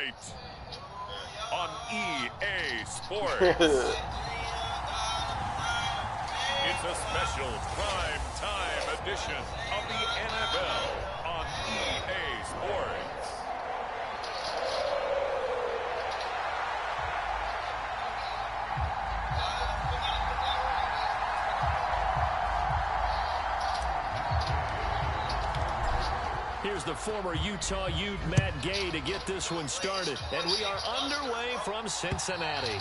tonight on EA Sports. It's a special prime-time edition of the NFL on EA Sports. Here's the former Utah Ute Matt Gay to get this one started. And we are underway from Cincinnati.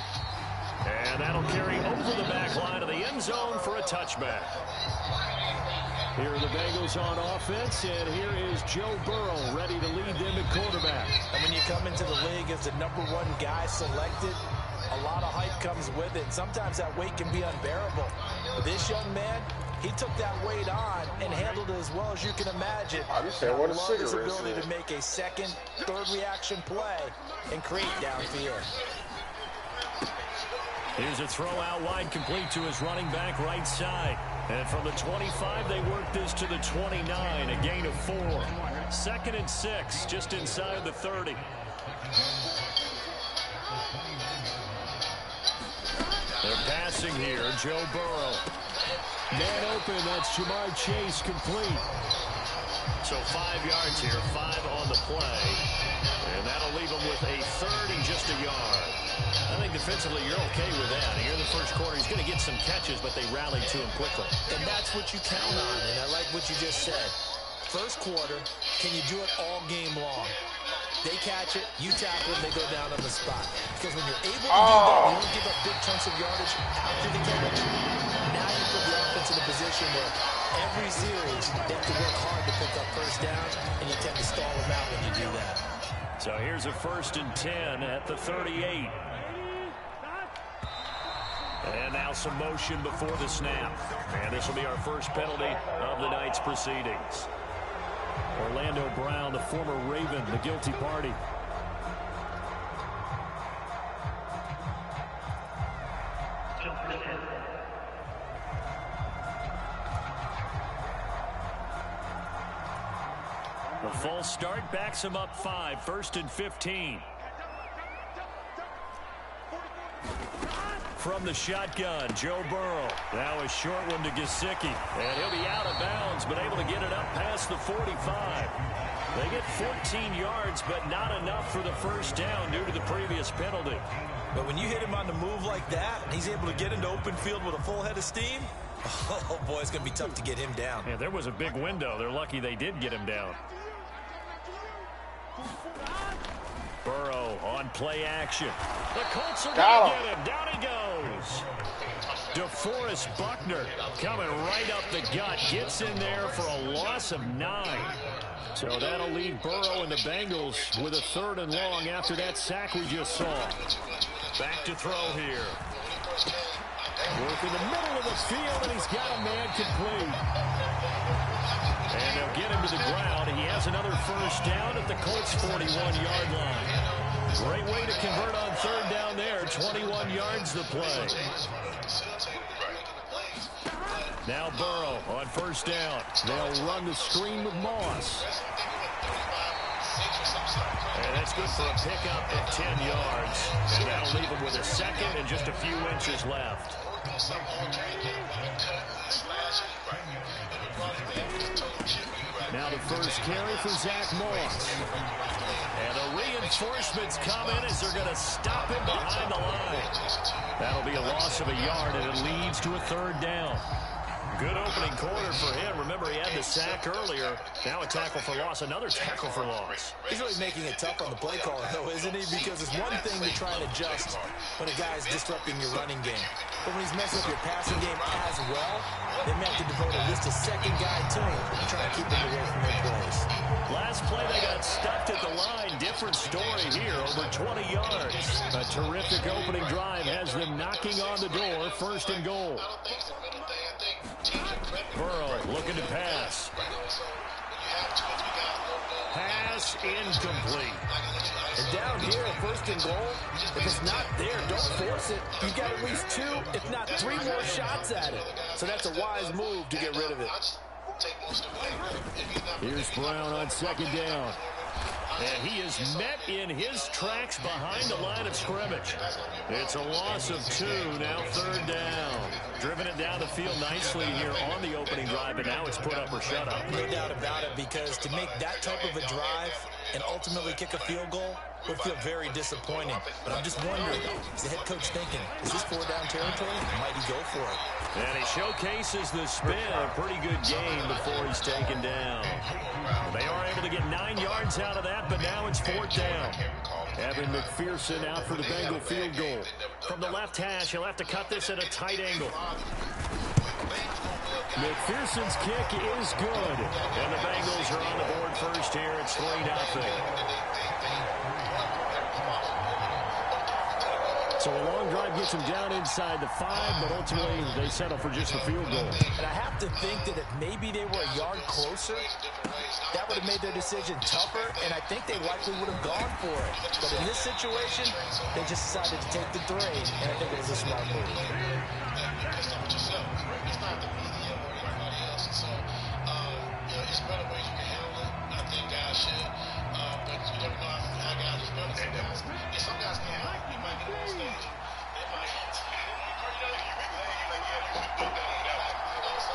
And that'll carry over the back line of the end zone for a touchback. Here are the Bengals on offense, and here is Joe Burrow ready to lead them at quarterback. And when you come into the league as the #1 guy selected, a lot of hype comes with it. Sometimes that weight can be unbearable. But this young man, he took that weight on and handled it as well as you can imagine. I love his ability to make a second, third reaction play and create downfield. Here's a throw out wide, complete to his running back right side. And from the 25, they work this to the 29, a gain of 4. 2nd and 6, just inside the 30. They're passing here, Joe Burrow. Man open, that's Jamar Chase, complete. So 5 yards here, 5 on the play. And that'll leave him with a 3rd and just a yard. I think defensively you're okay with that. Here in the first quarter, he's going to get some catches, but they rallied to him quickly. And that's what you count on, and I like what you just said. First quarter, can you do it all game long? They catch it, you tackle them, they go down on the spot. Because when you're able to do that, you don't give up big chunks of yardage after the catch. Now you put the offense in a position where every series they have to work hard to pick up first down, and you tend to stall them out when you do that. So here's a 1st and 10 at the 38. And now some motion before the snap. And this will be our first penalty of the night's proceedings. Orlando Brown, the former Raven, the guilty party. The false start backs him up 5, 1st and 15. From the shotgun, Joe Burrow. Now a short one to Gesicki. And he'll be out of bounds, but able to get it up past the 45. They get 14 yards, but not enough for the first down due to the previous penalty. But when you hit him on the move like that, and he's able to get into open field with a full head of steam, oh boy, it's going to be tough to get him down. Yeah, there was a big window. They're lucky they did get him down. Burrow on play action. The Colts are going to get him. Down he goes. DeForest Buckner coming right up the gut. Gets in there for a loss of 9. So that'll leave Burrow and the Bengals with a 3rd and long after that sack we just saw. Back to throw here. Work in the middle of the field, and he's got a man complete. And they'll get him to the ground. He has another first down at the Colts' 41-yard line. Great way to convert on 3rd down there. 21 yards the play. Now Burrow on 1st down. They'll run the screen with Moss. And that's good for a pickup of 10 yards. And that'll leave him with a 2nd and just a few inches left. Now the first carry for Zach Moss. And the reinforcements come in as they're going to stop him behind the line. That'll be a loss of a yard, and it leads to a 3rd down. Good opening quarter for him. Remember, he had the sack earlier. Now a tackle for loss, another tackle for loss. He's really making it tough on the play caller, though, isn't he? Because it's one thing to try and adjust when a guy's disrupting your running game. But when he's messing up your passing game as well, they may have to devote at least a 2nd guy to him and try to keep him away from their plays. Last play, they got stuck at the line. Different story here, over 20 yards. A terrific opening drive has them knocking on the door. 1st and goal. Burrow looking to pass. Pass incomplete. And down here, 1st and goal, if it's not there, don't force it. You've got at least 2, if not 3 more shots at it. So that's a wise move to get rid of it. Here's Brown on 2nd down. And he is met in his tracks behind the line of scrimmage. It's a loss of 2, now 3rd down. Driven it down the field nicely here on the opening drive, and now it's put up or shut up. No doubt about it, because to make that type of a drive and ultimately kick a field goal would feel very disappointing. But I'm just wondering, is the head coach thinking, is this 4-down territory? Might he go for it? And he showcases the spin. A pretty good game before he's taken down. They are able to get 9 yards out of that, but now it's 4th down. Evan McPherson out for the Bengal field goal. From the left hash, he'll have to cut this at a tight angle. McPherson's kick is good. And the Bengals are on the board first here. It's 3-0. So a long drive gets them down inside the 5, but ultimately they settle for just a field goal. And I have to think that if maybe they were a yard closer, that would have made their decision tougher, and I think they likely would have gone for it. But in this situation, they just decided to take the 3, and I think it was a smart move. It's better ways you can handle it. I think guys should, but you never know how guys is better. Some guys can handle it. You might get on stage. They might. So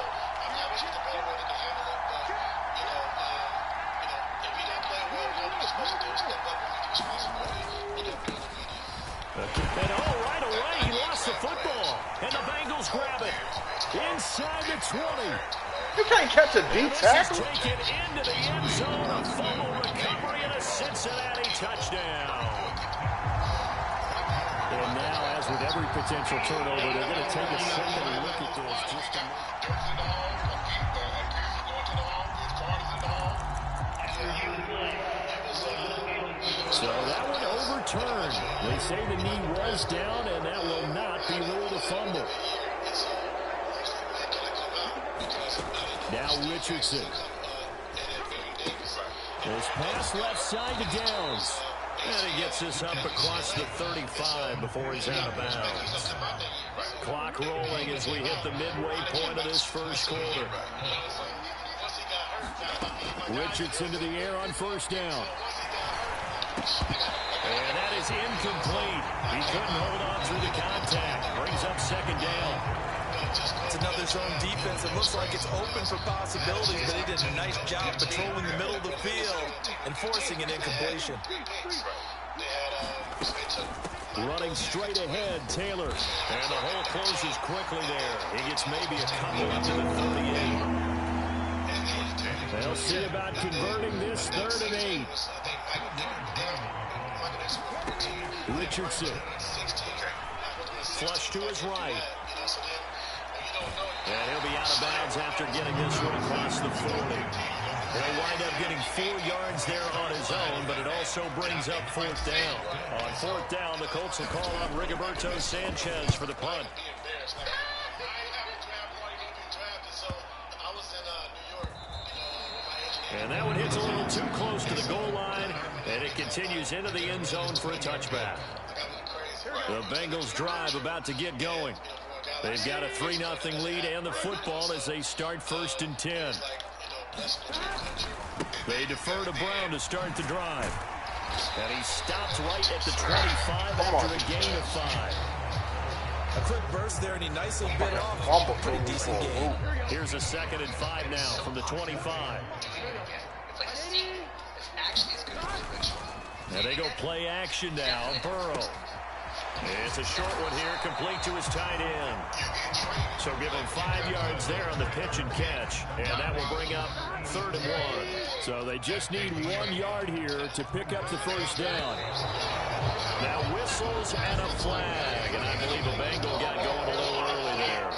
I wish it's a better way they can handle it. But if you don't play well, what you're supposed to do is step up and make responsibility. And right away, he lost the football. And the Bengals grab it. Inside the 20. You can't catch a deep tackle. Taken into the end zone, a fumble recovery, and a Cincinnati touchdown. And now, as with every potential turnover, they're going to take a second look at this. Just to... So that one overturned. They say the knee was down, and that will not be ruled a fumble. Now Richardson. This pass left side to Downs. And he gets this up across the 35 before he's out of bounds. Clock rolling as we hit the midway point of this first quarter. Richardson to the air on 1st down. And that is incomplete. He couldn't hold on through the contact. Brings up 2nd down. It's another zone defense. It looks like it's open for possibilities, but he did a nice job patrolling the middle of the field and forcing an incompletion. Running straight ahead, Taylor. And the hole closes quickly there. He gets maybe a couple up to the 38. They'll see about converting this 3rd and 8. Richardson. Flush to his right. And he'll be out of bounds after getting this one across the 40. He'll wind up getting 4 yards there on his own, but it also brings up 4th down. On 4th down, the Colts will call on Rigoberto Sanchez for the punt. And that one hits a little too close to the goal line, and it continues into the end zone for a touchback. The Bengals drive about to get going. They've got a 3-0 lead and the football as they start 1st and 10. They defer to Brown to start the drive. And he stops right at the 25 after a gain of 5. A quick burst there, and he nicely bit off. Pretty decent game. Here's a 2nd and 5 now from the 25. Now they go play action now. Burrow. It's a short one here, complete to his tight end. So give him 5 yards there on the pitch and catch, and that will bring up 3rd and 1. So they just need 1 yard here to pick up the 1st down. Now whistles and a flag, and I believe a Bengal got going a little early there.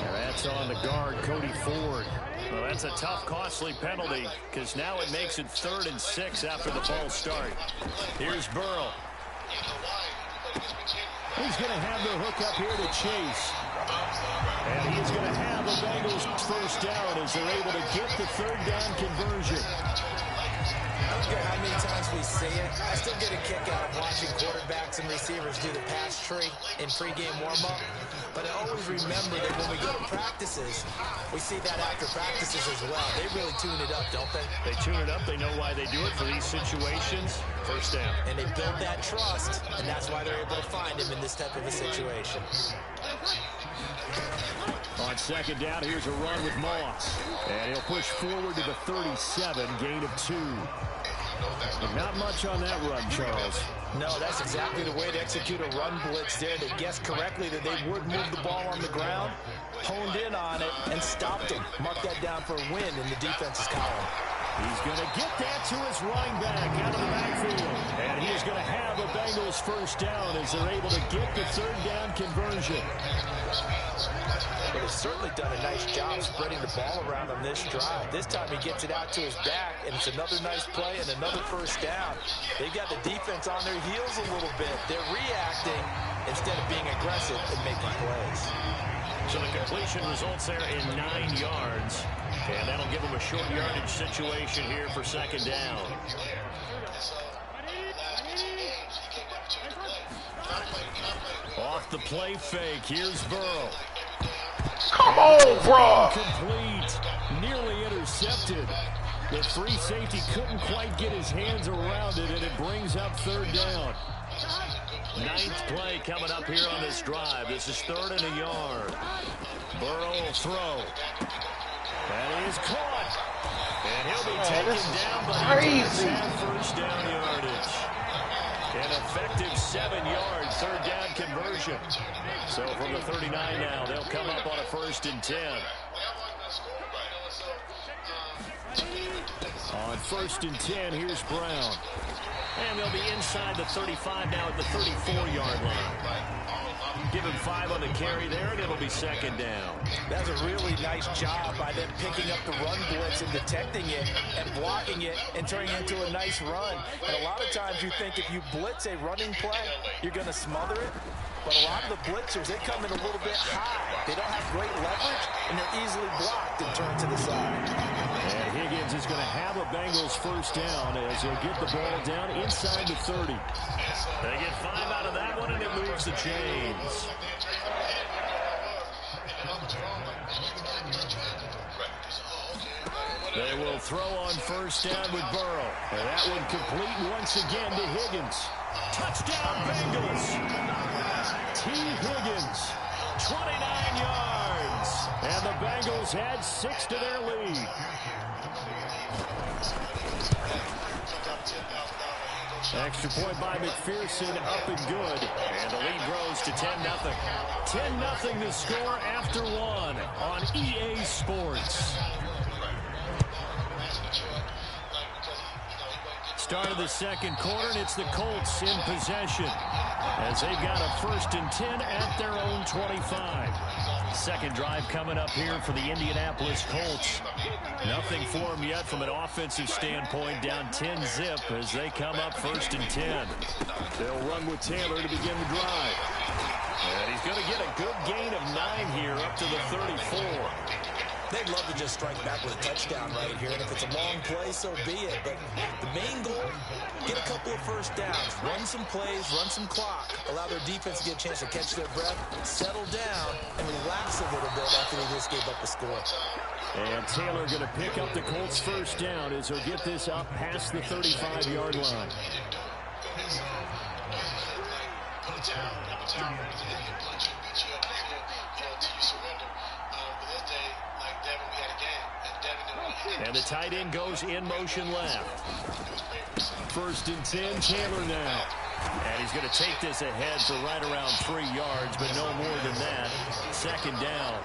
And that's on the guard, Cody Ford. Well, that's a tough, costly penalty, because now it makes it 3rd and 6 after the false start. Here's Burrow. He's going to have the hook up here to Chase. And he's going to have the Bengals 1st down as they're able to get the 3rd down conversion. don't care how many times we see it. I still get a kick out of watching quarterbacks and receivers do the pass tree in pregame warm-up. But I always remember that when we go to practices, we see that after practices as well. They really tune it up, don't they? They tune it up. They know why they do it for these situations. First down. And they build that trust, and that's why they're able to find him in this type of a situation. On second down, here's a run with Moss. And he'll push forward to the 37, gain of 2. And not much on that run, Charles. No, that's exactly the way to execute a run blitz there. They guessed correctly that they would move the ball on the ground, honed in on it, and stopped him. Mark that down for a win in the defense's column. He's going to get that to his running back out of the backfield. And he is going to have a Bengals first down as they're able to get the third down conversion. But he's certainly done a nice job spreading the ball around on this drive. This time he gets it out to his back, and it's another nice play and another first down. They've got the defense on their heels a little bit. They're reacting instead of being aggressive and making plays. So the completion results there in 9 yards. And that'll give them a short yardage situation here for second down. Off the play fake, here's Burrow. Come on, bro. Complete, nearly intercepted. The free safety couldn't quite get his hands around it, and it brings up third down. 9th play coming up here on this drive. This is 3rd and a yard. Burrow will throw. That is caught. And he'll be taken down by crazy. First down yardage. An effective 7-yard third down conversion. So from the 39 now, they'll come up on a 1st and 10. On 1st and 10, here's Brown. And they'll be inside the 35 now at the 34-yard line. Give him 5 on the carry there, and it'll be second down. That's a really nice job by them picking up the run blitz and detecting it and blocking it and turning it into a nice run. And a lot of times you think if you blitz a running play, you're going to smother it. But a lot of the blitzers, they come in a little bit high. They don't have great leverage, and they're easily blocked and turned to the side. And Higgins is going to have a Bengals first down as he'll get the ball down inside the 30. They get 5 out of that one, and it moves the chains. They will throw on first down with Burrow. And that one complete once again to Higgins. Touchdown, Bengals. T. Higgins, 29 yards. And the Bengals add 6 to their lead. Extra point by McPherson, up and good. And the lead grows to 10-0. 10-0 the score after 1 on EA Sports. Start of the second quarter, and it's the Colts in possession as they've got a 1st and 10 at their own 25. Second drive coming up here for the Indianapolis Colts. Nothing for them yet from an offensive standpoint, down 10-zip as they come up 1st and 10. They'll run with Taylor to begin the drive. And he's going to get a good gain of 9 here up to the 34. They'd love to just strike back with a touchdown right here, and if it's a long play, so be it. But the main goal, get a couple of first downs, run some plays, run some clock, allow their defense to get a chance to catch their breath, settle down, and relax a little bit after they just gave up the score. And Taylor going to pick up the Colts first down as he'll get this up past the 35-yard line. And the tight end goes in motion left. 1st and 10, Taylor now. And he's going to take this ahead for right around 3 yards, but no more than that. Second down.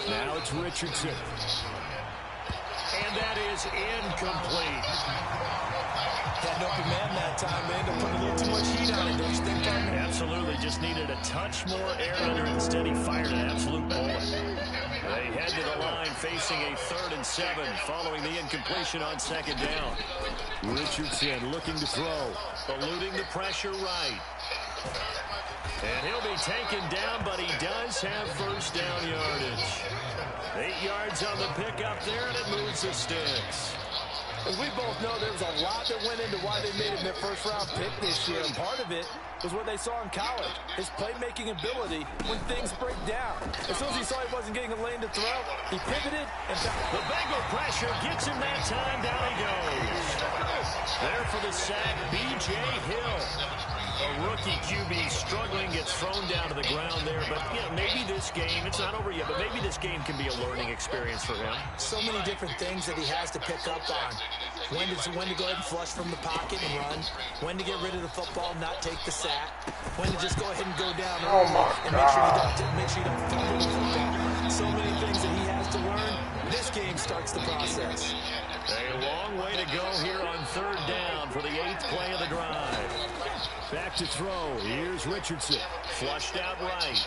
Now it's Richardson. And that is incomplete. Had no command that time, man. Don't put a little too much heat on it, don't you think, Carmen? Absolutely. Just needed a touch more air under it. Instead, he fired an absolute bullet. They head to the line facing a 3rd and 7 following the incompletion on second down. Richardson looking to throw. Eluding the pressure right. And he'll be taken down, but he does have first down yardage. 8 yards on the pickup there, and it moves the sticks. As we both know, there was a lot that went into why they made him their first-round pick this year. And part of it was what they saw in college, his playmaking ability when things break down. As soon as he saw he wasn't getting a lane to throw, he pivoted and the Bengal pressure gets him that time. Down he goes. There for the sack, B.J. Hill. A rookie QB struggling, gets thrown down to the ground there. But, you know, maybe this game, it's not over yet, but maybe this game can be a learning experience for him. So many different things that he has to pick up on. When to go ahead and flush from the pocket and run. When to get rid of the football, not take the sack. When to just go ahead and go down and make sure you don't fumble the football. So many things that he has to learn. This game starts the process. A long way to go here on third down for the 8th play of the drive. Back to throw. Here's Richardson. Flushed out right.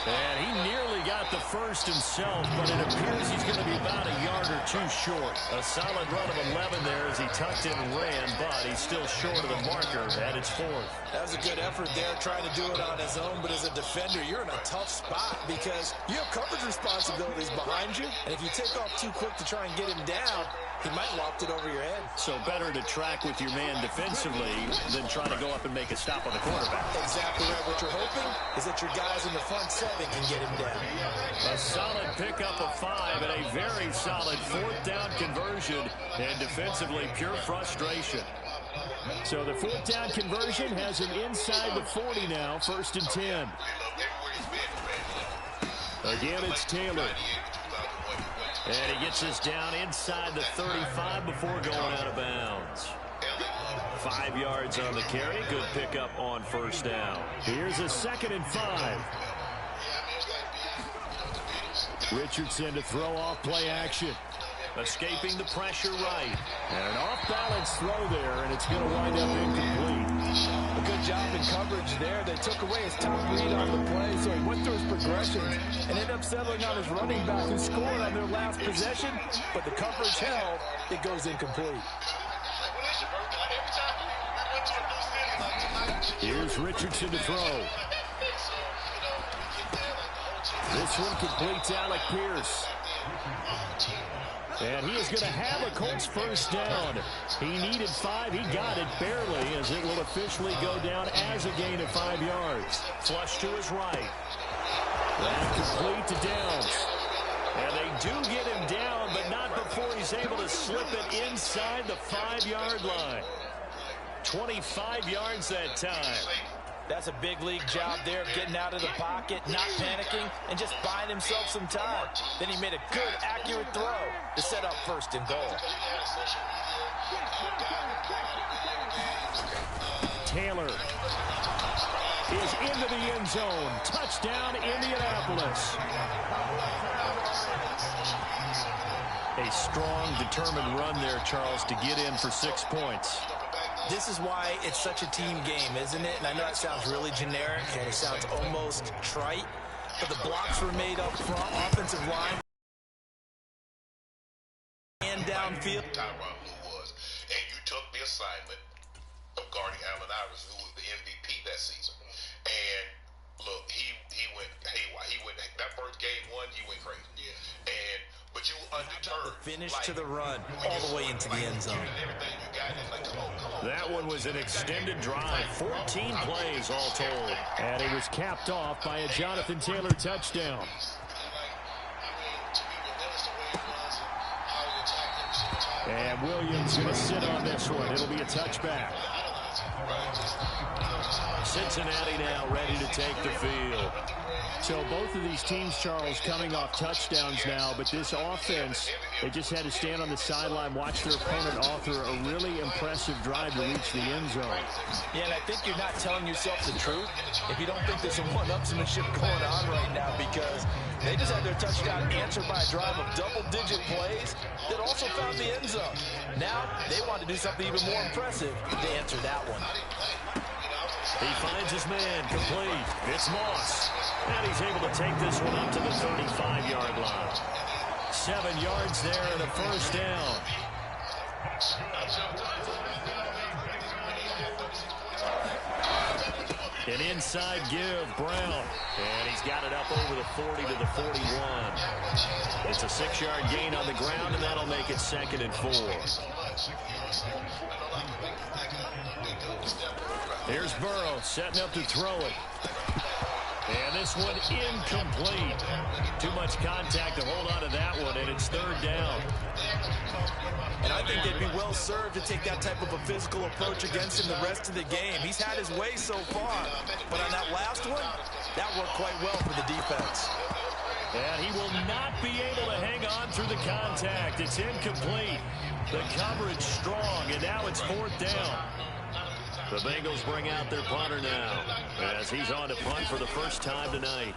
And he nearly got the first himself, but it appears he's going to be about a yard or two short. A solid run of 11 there as he tucked in and ran, but he's still short of the marker at its 4th. That was a good effort there, trying to do it on his own, but as a defender, you're in a tough spot because you have coverage responsibilities behind you, and if you take off too quick to try and get him down, he might loft it over your head. So better to track with your man defensively than try to go up and make a stop on the quarterback. Exactly right. What you're hoping is that your guys in the front 7 can get him down. A solid pickup of 5 and a very solid 4th down conversion, and defensively pure frustration. So the 4th down conversion has him inside the 40 now, 1st and 10. Again, it's Taylor. And he gets us down inside the 35 before going out of bounds. 5 yards on the carry. Good pickup on 1st down. Here's a 2nd and 5. Richardson to throw off play action. Escaping the pressure right. And an off-balance throw there, and it's going to wind up incomplete. A good job in coverage there. They took away his top read on the play, so he went through his progressions and ended up settling on his running back who scored on their last possession, but the coverage held. It goes incomplete. Here's Richardson to throw. This one completes Alec Pierce. And he is going to have a Colts first down. He needed 5. He got it barely, as it will officially go down as a gain of 5 yards. Flush to his right. That complete to Downs. And they do get him down, but not before he's able to slip it inside the 5-yard line. 25 yards that time. That's a big league job there, getting out of the pocket, not panicking, and just buying himself some time. Then he made a good, accurate throw to set up 1st and goal. Taylor is into the end zone. Touchdown, Indianapolis. A strong, determined run there, Charles, to get in for 6 points. This is why it's such a team game, isn't it? And I know it sounds really generic and it sounds almost trite, but the blocks were made up front, offensive line, and downfield. Tyron Lue was, and you took the assignment of guarding Allen Iverson, who was the MVP that season. And look, he went haywire. He went that first game 1, he went crazy. Yeah. But you undeterred. The finish to the run all the way into the end zone. That one was an extended drive. 14 plays all told. And it was capped off by a Jonathan Taylor touchdown. And Williams going to sit on this one. It'll be a touchback. Cincinnati now ready to take the field. So both of these teams, Charles, coming off touchdowns now, but this offense, they just had to stand on the sideline, watch their opponent author a really impressive drive to reach the end zone. Yeah, and I think you're not telling yourself the truth if you don't think there's some one-upsmanship going on right now, because they just had their touchdown answered by a drive of double-digit plays that also found the end zone. Now they want to do something even more impressive to answer that one. He finds his man, complete. It's Moss. And he's able to take this one up to the 35-yard line. 7 yards there and a first down. An inside give, Brown. And he's got it up over the 40 to the 41. It's a 6-yard gain on the ground, and that'll make it 2nd and 4. Here's Burrow setting up to throw it. And this one incomplete. Too much contact to hold on to that one, and it's 3rd down. And I think they'd be well served to take that type of a physical approach against him the rest of the game. He's had his way so far, but on that last one, that worked quite well for the defense. And he will not be able to hang on through the contact. It's incomplete. The coverage strong, and now it's 4th down. The Bengals bring out their punter now as he's on to punt for the first time tonight.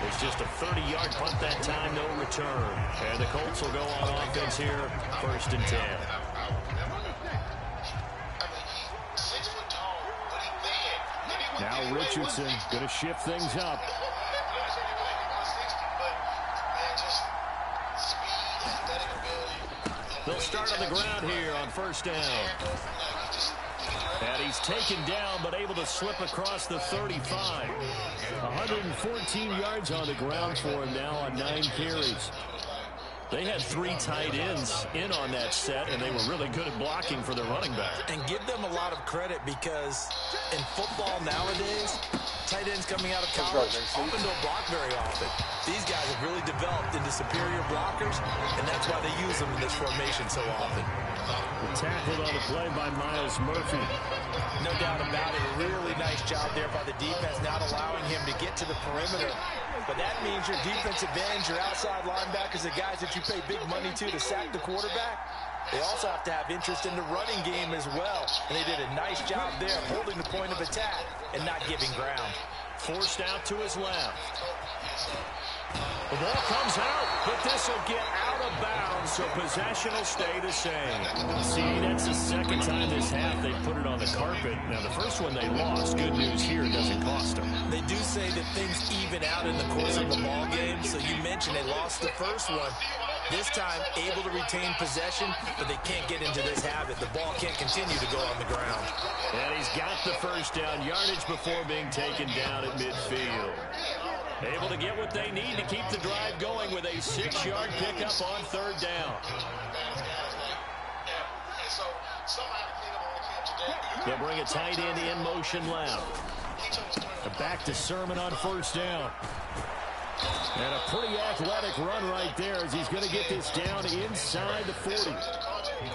It's just a 30-yard punt that time, no return. And the Colts will go on offense here, 1st and 10. Now Richardson going to shift things up. They'll start on the ground here on 1st down. And he's taken down, but able to slip across the 35. 114 yards on the ground for him now on 9 carries. They had 3 tight ends in on that set, and they were really good at blocking for their running back. And give them a lot of credit because in football nowadays, tight ends coming out of college often don't block very often. These guys have really developed into superior blockers, and that's why they use them in this formation so often. Tackled on the play by Miles Murphy. No doubt about it. A really nice job there by the defense, not allowing him to get to the perimeter. But that means your defensive ends, your outside linebackers, the guys that you pay big money to sack the quarterback, they also have to have interest in the running game as well. And they did a nice job there holding the point of attack and not giving ground. Forced out to his left. The ball comes out, but this will get out of bounds, so possession will stay the same. See, that's the 2nd time this half they put it on the carpet. Now, the first one they lost. Good news here, it doesn't cost them. They do say that things even out in the course of the ball game, so you mentioned they lost the first one. This time, able to retain possession, but they can't get into this habit. The ball can't continue to go on the ground. And he's got the 1st down yardage before being taken down at midfield. Able to get what they need to keep the drive going with a 6-yard pickup on 3rd down. They'll bring a tight end in motion left. Back to Sermon on 1st down. And a pretty athletic run right there as he's going to get this down inside the 40.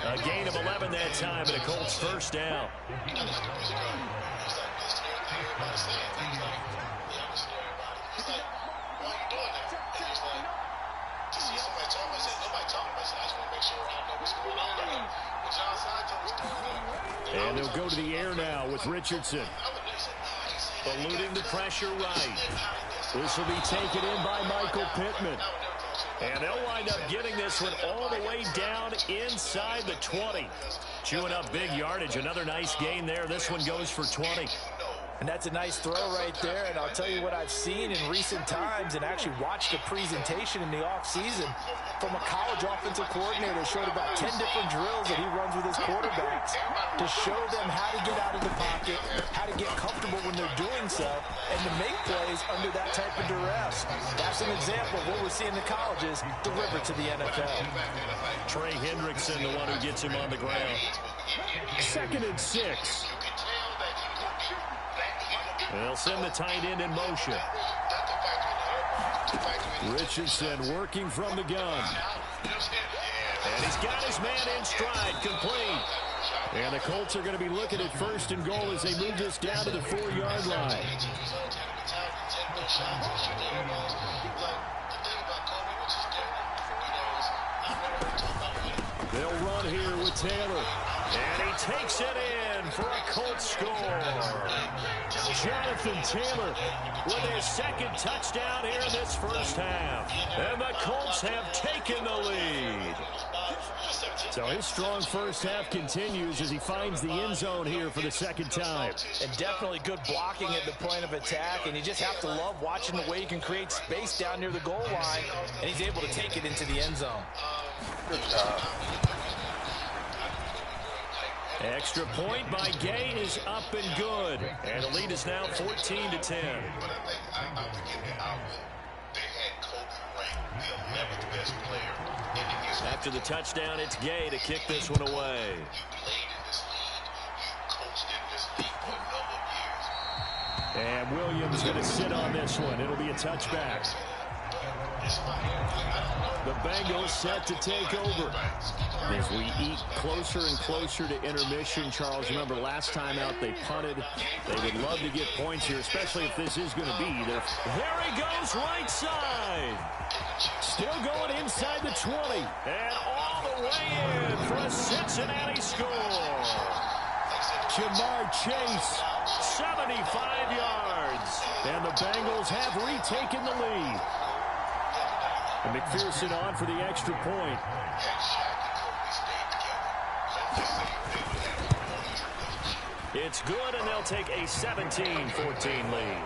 A gain of 11 that time, and a Colts 1st down. And they'll go to the air now with Richardson. Eluding the pressure right. This will be taken in by Michael Pittman. And they'll wind up getting this one all the way down inside the 20. Chewing up big yardage. Another nice gain there. This one goes for 20. And that's a nice throw right there. And I'll tell you what I've seen in recent times and actually watched a presentation in the offseason from a college offensive coordinator. Showed about 10 different drills that he runs with his quarterbacks to show them how to get out of the pocket, how to get comfortable when they're doing so, and to make plays under that type of duress. That's an example of what we're seeing in the colleges deliver to the NFL. Trey Hendrickson, the one who gets him on the ground. 2nd and 6. They'll send the tight end in motion. Richardson working from the gun. And he's got his man in stride, complete. And the Colts are going to be looking at 1st and goal as they move this down to the 4-yard line. They'll run here with Taylor. And he takes it in for a Colts score. Jonathan Taylor with his 2nd touchdown here in this 1st half. And the Colts have taken the lead. So his strong 1st half continues as he finds the end zone here for the 2nd time. And definitely good blocking at the point of attack. And you just have to love watching the way he can create space down near the goal line. And he's able to take it into the end zone. Good job. Extra point by Gain is up and good. And the lead is now 14-10. But I think I'm forgetting Alvin. They had Kobe ranked the 11th best player in the history. After the touchdown, it's Gay to kick this one away. You played in this league. You coached in this league for a number of years. And Williams going to sit on this one. It'll be a touchback. The Bengals set to take over. As we eat closer and closer to intermission, Charles, remember last time out they punted. They would love to get points here, especially if this is going to be their... There he goes, right side. Still going inside the 20. And all the way in for a Cincinnati score. Jamar Chase, 75 yards. And the Bengals have retaken the lead. And McPherson on for the extra point. It's good, and they'll take a 17-14 lead.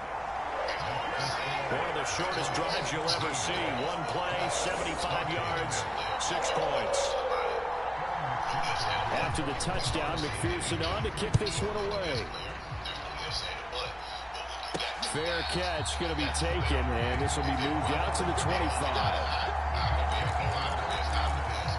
One of the shortest drives you'll ever see. One play, 75 yards, 6 points. After the touchdown, McPherson on to kick this one away. Fair catch going to be taken, and this will be moved out to the 25.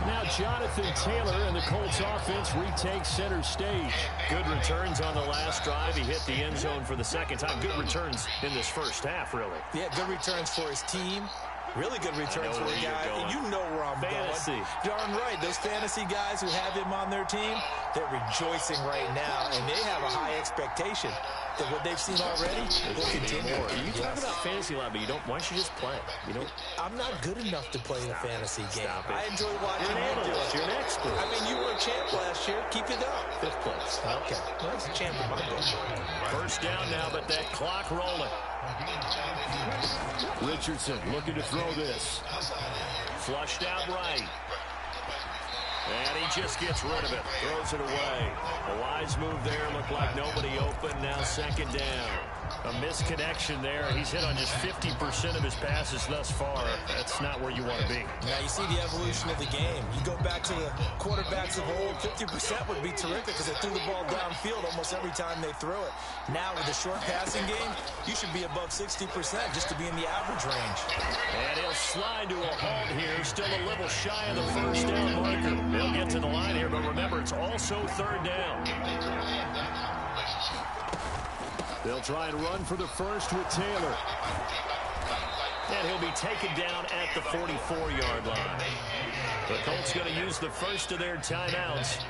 Now Jonathan Taylor and the Colts offense retake center stage. Good returns on the last drive. He hit the end zone for the second time. Good returns in this first half, really. Yeah, good returns for his team. Really good returns for the guy. And you know where I'm going. Darn right. Those fantasy guys who have him on their team, they're rejoicing right now, and they have a high expectation that what they've seen already will continue. You talk about fantasy a lot, but you don't. Why don't you just play? You don't. I'm not good enough to play the fantasy game. I enjoy watching you do it. You're an expert. I mean, you were a champ last year. Keep it up. 5th place. Okay. Well, that's a champ in my book. First down now, but that clock rolling. Richardson looking to throw this. Flushed out right. And he just gets rid of it. Throws it away. A wise move there. Looked like nobody open. Now second down. A misconnection there. He's hit on just 50% of his passes thus far. That's not where you want to be. Now you see the evolution of the game. You go back to the quarterbacks of old, 50% would be terrific because they threw the ball downfield almost every time they threw it. Now with the short passing game, you should be above 60% just to be in the average range. And he'll slide to a halt here. Still a little shy of the first down marker. They'll get to the line here, but remember, it's also third down. They'll try and run for the first with Taylor. And he'll be taken down at the 44-yard line. The Colts going to use the first of their timeouts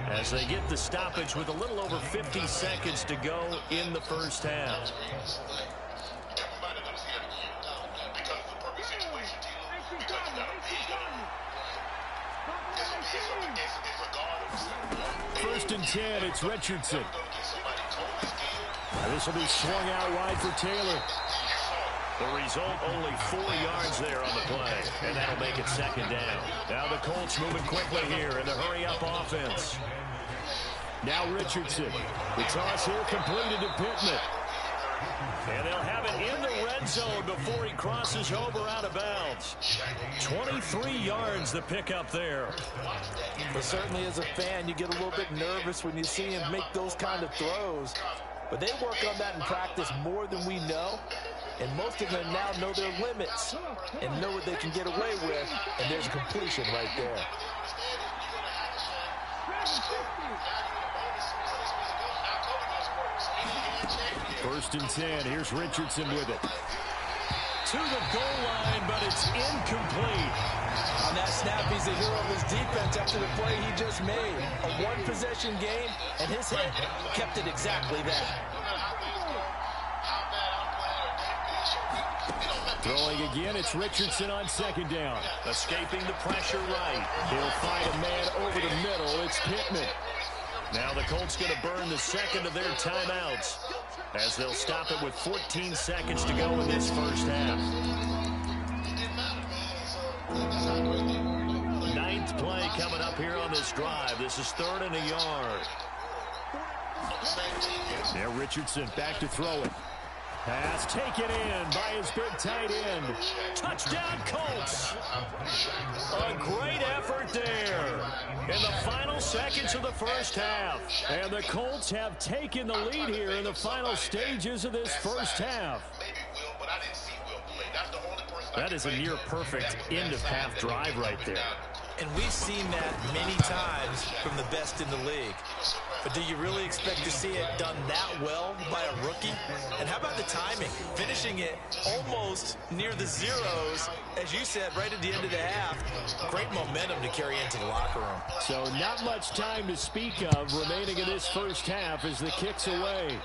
as they get the stoppage with a little over 50 seconds to go in the first half. First and 10, it's Richardson. This will be swung out wide for Taylor. The result, only 4 yards there on the play, and that'll make it second down. Now the Colts moving quickly here in the hurry-up offense. Now Richardson. The toss here completed to Pittman. And they'll have it in the red zone before he crosses over out of bounds. 23 yards the pickup there. But certainly as a fan, you get a little bit nervous when you see him make those kind of throws. But they work on that in practice more than we know. And most of them now know their limits and know what they can get away with. And there's a completion right there. First and 10. Here's Richardson with it. To the goal line, but it's incomplete. On that snap, he's a hero of his defense after the play he just made. A one-possession game, and his hit kept it exactly that. Throwing again, it's Richardson on second down. Escaping the pressure right. He'll find a man over the middle. It's Pittman. Now the Colts going to burn the second of their timeouts as they'll stop it with 14 seconds to go in this first half. Ninth play coming up here on this drive. This is 3rd and a yard. Now Richardson back to throw it. Pass taken in by his big tight end. Touchdown, Colts. A great effort there in the final seconds of the first half. And the Colts have taken the lead here in the final stages of this first half. That is a near-perfect end-of-half drive right there. And we've seen that many times from the best in the league. But do you really expect to see it done that well by a rookie? And how about the timing? Finishing it almost near the zeros, as you said, right at the end of the half. Great momentum to carry into the locker room. So not much time to speak of remaining in this first half as the kick's away.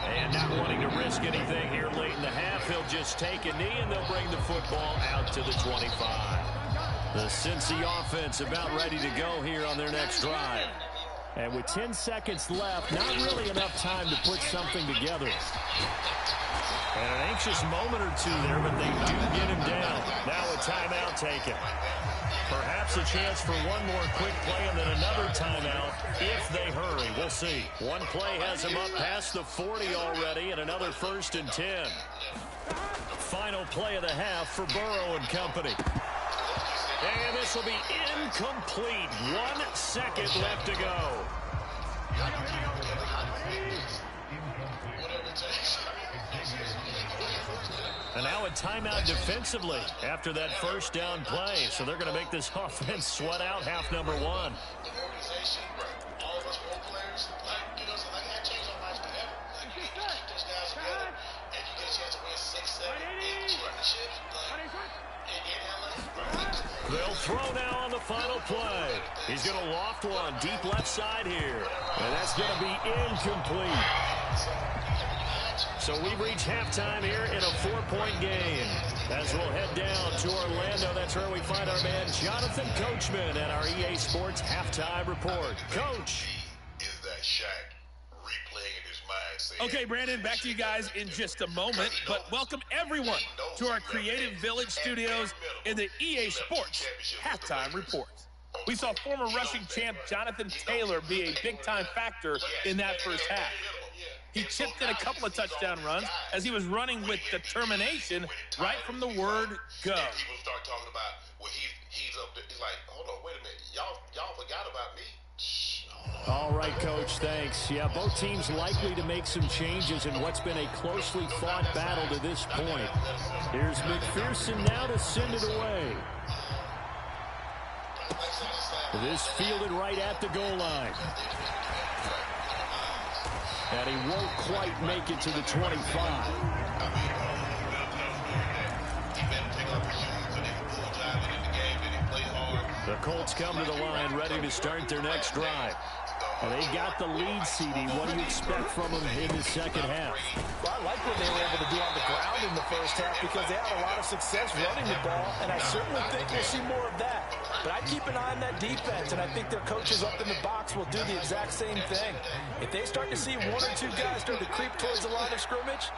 And not wanting to risk anything here late in the half, he'll just take a knee and they'll bring the football out to the 25. The Cincy offense about ready to go here on their next drive. And with 10 seconds left, not really enough time to put something together. And an anxious moment or two there, but they do get him down. Now a timeout taken. Perhaps a chance for one more quick play and then another timeout if they hurry. We'll see. One play has him up past the 40 already and another 1st and 10. Final play of the half for Burrow and company. And this will be incomplete. 1 second left to go. And now a timeout defensively after that first down play. So they're going to make this offense sweat out half number 1. They'll throw now on the final play. He's going to loft one deep left side here. And that's going to be incomplete. So we've reached halftime here in a 4-point game. As we'll head down to Orlando, that's where we find our man Jonathan Coachman at our EA Sports Halftime Report. Coach. Is that Shaq replaying in his mind saying, okay, Brandon, back to you guys in just a moment. But welcome everyone to our Creative Village studios in the EA Sports Halftime Report. We saw former rushing champ Jonathan Taylor be a big-time factor in that first half. He chipped in a couple of touchdown runs as he was running with determination right from the word go. People start talking about, well, he's up there. He's like, hold on, wait a minute. Y'all forgot about me. All right, Coach, thanks. Yeah, both teams likely to make some changes in what's been a closely fought battle to this point. Here's McPherson now to send it away. This fielded right at the goal line. And he won't quite make it to the 25. The Colts come to the line ready to start their next drive. And they got the lead, CD. What do you expect from them in the second half? Well, I like what they were able to do on the ground in the first half because they had a lot of success running the ball, and I certainly think we'll see more of that. But I'd keep an eye on that defense, and I think their coaches up in the box will do the exact same thing. If they start to see 1 or 2 guys start to creep towards the line of scrimmage,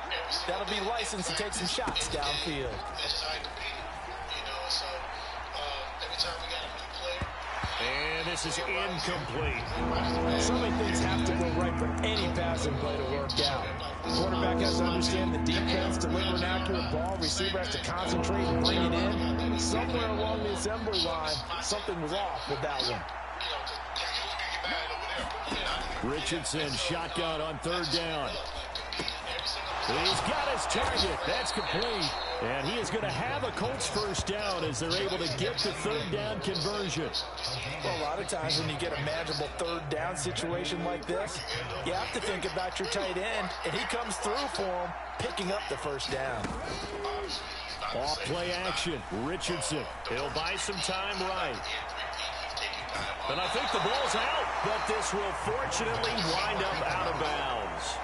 that'll be license to take some shots downfield. And this is incomplete. So many things have to go right for any passing play to work out. The quarterback has to understand the defense, deliver an accurate ball. Receiver has to concentrate and bring it in. Somewhere along the assembly line, something was off with that one. Richardson shotgun on 3rd down. He's got his target. That's complete. And he is going to have a Colts first down as they're able to get the 3rd down conversion. Well, a lot of times when you get a manageable 3rd down situation like this, you have to think about your tight end, and he comes through for him, picking up the first down. Off play action. Richardson. He'll buy some time right. And I think the ball's out, but this will fortunately wind up out of bounds.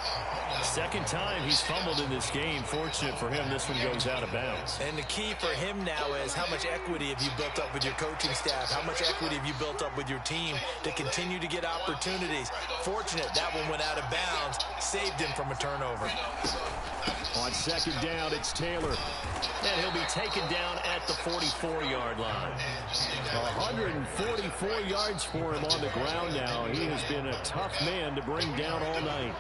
Second time he's fumbled in this game. Fortunate for him, this one goes out of bounds. And the key for him now is how much equity have you built up with your coaching staff? How much equity have you built up with your team to continue to get opportunities? Fortunate that one went out of bounds, saved him from a turnover. On second down, it's Taylor. And he'll be taken down at the 44-yard line. 144 yards for him on the ground now. He has been a tough man to bring down all night.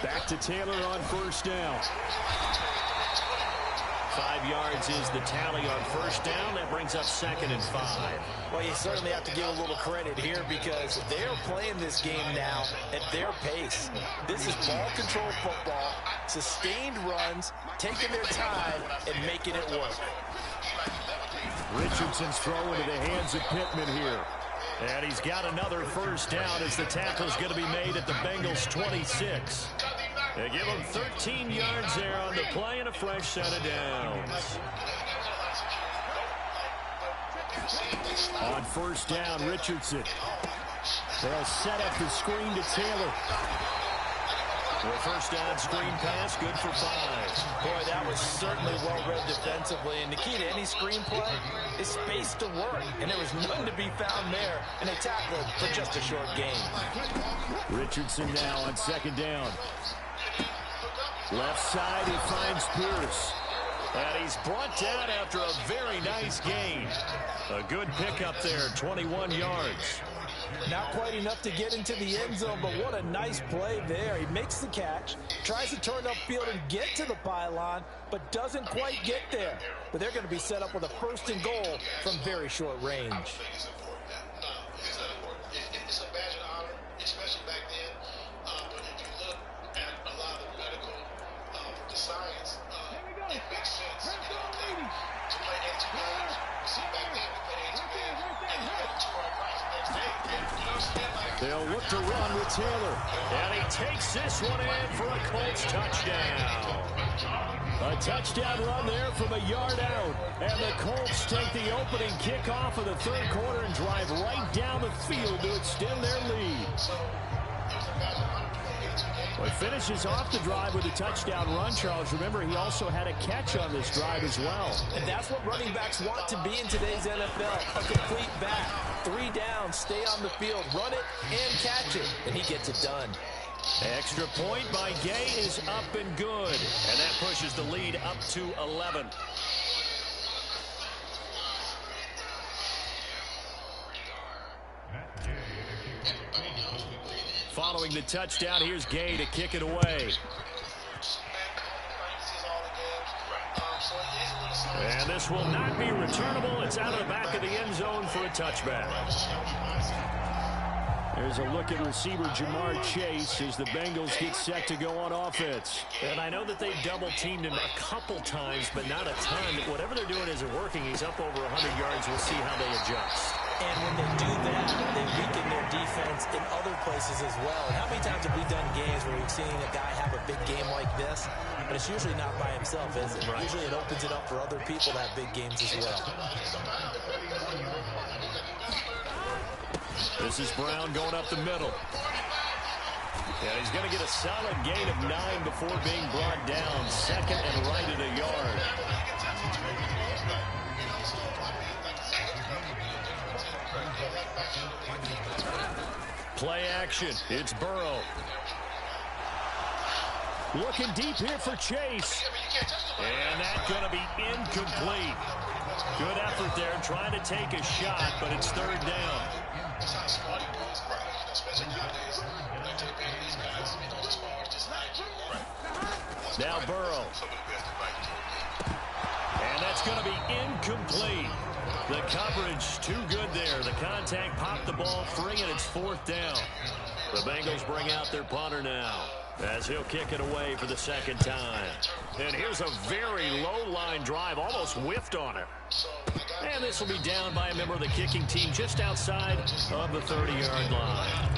Back to Taylor on first down. 5 yards is the tally on first down. That brings up 2nd and 5. Well, you certainly have to give a little credit here because they're playing this game now at their pace. This is ball control football, sustained runs, taking their time and making it work. Richardson's throw into the hands of Pittman here. And he's got another first down as the tackle's going to be made at the Bengals 26. They give him 13 yards there on the play and a fresh set of downs. On first down, Richardson. They'll set up the screen to Taylor. The first down screen pass, good for 5. Boy, that was certainly well-read defensively. And the key to any screen play is space to work. And there was none to be found there. And they tackled for just a short gain. Richardson now on second down. Left side, he finds Pierce. And he's brought down after a very nice gain. A good pickup there, 21 yards. Not quite enough to get into the end zone, but what a nice play there. He makes the catch, tries to turn upfield and get to the pylon, but doesn't quite get there. But they're going to be set up with a 1st and goal from very short range. It's a badge of honor, especially back then. But if you look at a lot of the medical, the science, it makes sense. To play 8 games, see back then we played 8 games, and you had 2 hard rights the next day. They'll look to run with Taylor. And he takes this one in for a Colts touchdown. A touchdown run there from a yard out. And the Colts take the opening kickoff of the 3rd quarter and drive right down the field to extend their lead. Well, he finishes off the drive with a touchdown run, Charles. Remember, he also had a catch on this drive as well. And that's what running backs want to be in today's NFL. A complete back. 3 down, stay on the field, run it, and catch it. And he gets it done. Extra point by Gay is up and good. And that pushes the lead up to 11. Following the touchdown, here's Gay to kick it away. And this will not be returnable. It's out of the back of the end zone for a touchback. There's a look at receiver Jamar Chase as the Bengals get set to go on offense. And I know that they've double-teamed him a couple times, but not a ton. Whatever they're doing isn't working. He's up over 100 yards. We'll see how they adjust. And when they do that, they weaken their defense in other places as well. And how many times have we done games where we've seen a guy have a big game like this? But it's usually not by himself, is it? Right. Usually it opens it up for other people to have big games as well. This is Brown going up the middle. And he's going to get a solid gain of 9 before being brought down. 2nd and right at a yard. Play action. It's Burrow. Looking deep here for Chase. And that's going to be incomplete. Good effort there trying to take a shot, but it's 3rd down. Now Burrow. And that's going to be incomplete. The coverage too good there. The contact popped the ball free, and it's 4th down. The Bengals bring out their punter now as he'll kick it away for the 2nd time. And here's a very low-line drive, almost whiffed on it. And this will be down by a member of the kicking team just outside of the 30-yard line.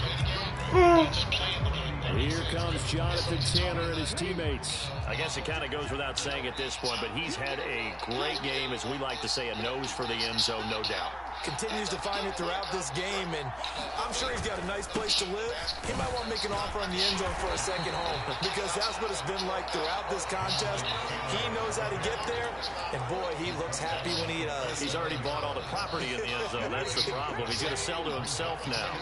Here comes Jonathan Taylor and his teammates. I guess it kind of goes without saying at this point, but he's had a great game, as we like to say, a nose for the end zone, no doubt. Continues to find it throughout this game, and I'm sure he's got a nice place to live. He might want to make an offer on the end zone for a second home, because that's what it's been like throughout this contest. He knows how to get there, and boy, he looks happy when he does. He's already bought all the property in the end zone. That's the problem. He's going to sell to himself now.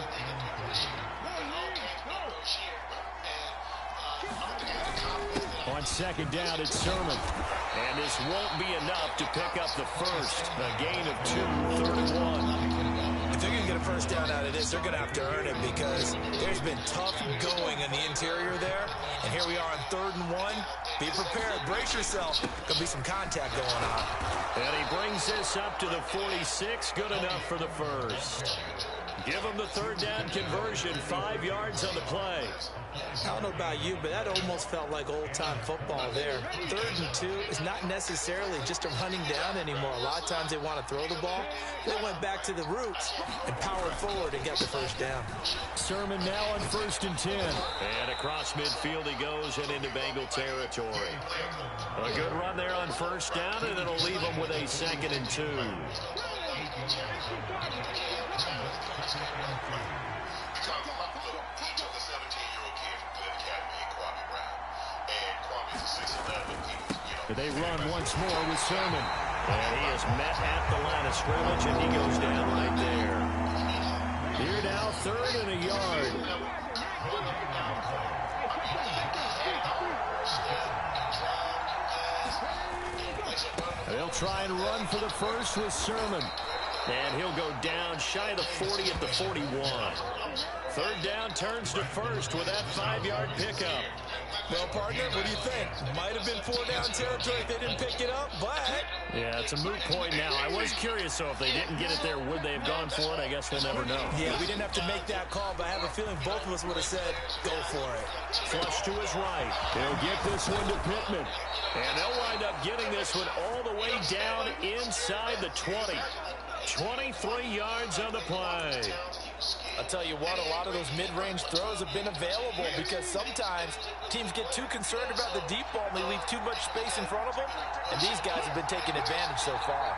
On second down, it's Sermon. And this won't be enough to pick up the first. A gain of 2, 3rd and 1. If they're going to get a first down out of this, they're going to have to earn it, because there's been tough going in the interior there. And here we are on 3rd and 1. Be prepared. Brace yourself. There'll be some contact going on. And he brings this up to the 46. Good enough for the first. Give him the 3rd down conversion. 5 yards on the play. I don't know about you, but that almost felt like old-time football there. 3rd and 2 is not necessarily just a running down anymore. A lot of times they want to throw the ball. They went back to the roots and powered forward and got the first down. Sermon now on 1st and 10. And across midfield he goes and into Bengal territory. A good run there on 1st down, and it'll leave him with a 2nd and 2. They run once more with Sermon. And he is met at the line of scrimmage, and he goes down right there. Here now, 3rd and a yard. They'll try and run for the first with Sermon. And he'll go down shy of the 40 at the 41. 3rd down turns to first with that 5-yard pickup. Well, partner, what do you think? Might have been 4-down territory if they didn't pick it up, but... Yeah, it's a moot point now. I was curious, so if they didn't get it there, would they have gone for it? I guess we'll never know. Yeah, we didn't have to make that call, but I have a feeling both of us would have said, go for it. Flush to his right. They'll get this one to Pittman. And they'll wind up getting this one all the way down inside the 20. 23 yards on the play. I'll tell you what, a lot of those mid-range throws have been available, because sometimes teams get too concerned about the deep ball and they leave too much space in front of them, and these guys have been taking advantage so far.